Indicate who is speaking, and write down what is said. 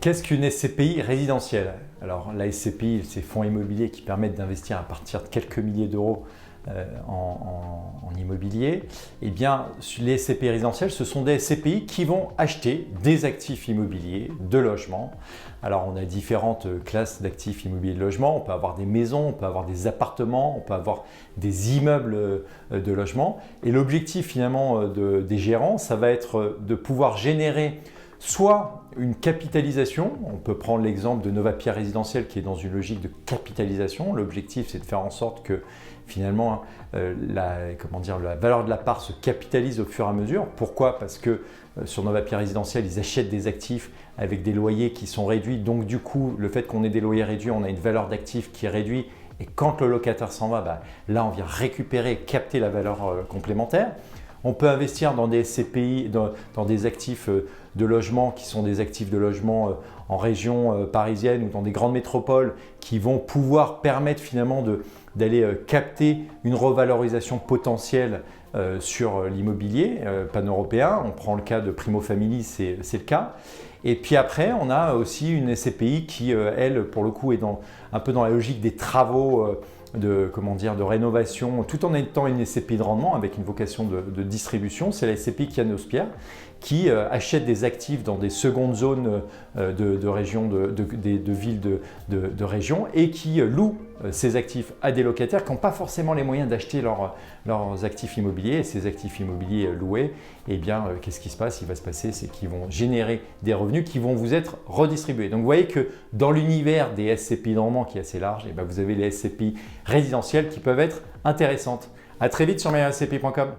Speaker 1: Qu'est-ce qu'une SCPI résidentielle? Alors la SCPI, c'est fonds immobiliers qui permettent d'investir à partir de quelques milliers d'euros en immobilier. Eh bien, les SCPI résidentielles, ce sont des SCPI qui vont acheter des actifs immobiliers, de logements. Alors, on a différentes classes d'actifs immobiliers de logement. On peut avoir des maisons, on peut avoir des appartements, on peut avoir des immeubles de logement. Et l'objectif finalement des gérants, ça va être de pouvoir générer soit une capitalisation, on peut prendre l'exemple de Novapierre Résidentiel qui est dans une logique de capitalisation. L'objectif, c'est de faire en sorte que finalement la valeur de la part se capitalise au fur et à mesure. Pourquoi? Parce que sur Novapierre Résidentiel, ils achètent des actifs avec des loyers qui sont réduits. Donc du coup, le fait qu'on ait des loyers réduits, on a une valeur d'actifs qui est réduite. Et quand le locataire s'en va, là, on vient récupérer et capter la valeur complémentaire. On peut investir dans des SCPI, dans des actifs de logement qui sont des actifs de logement en région parisienne ou dans des grandes métropoles qui vont pouvoir permettre finalement d'aller capter une revalorisation potentielle sur l'immobilier pan-européen. On prend le cas de Primo Family, c'est le cas. Et puis après, on a aussi une SCPI qui, elle, pour le coup, est un peu dans la logique des travaux de rénovation, tout en étant une SCPI de rendement avec une vocation de distribution. C'est la SCPI Kianos-Pierre qui achète des actifs dans des secondes zones de régions, de villes de région et qui loue ces actifs à des locataires qui n'ont pas forcément les moyens d'acheter leurs actifs immobiliers. Et ces actifs immobiliers loués, eh bien, qu'est-ce qui se passe? Il va se passer, c'est qu'ils vont générer des revenus qui vont vous être redistribués. Donc, vous voyez que dans l'univers des SCPI de rendement qui est assez large, eh bien, vous avez les SCPI résidentielles qui peuvent être intéressantes. À très vite sur meilleurscpi.com.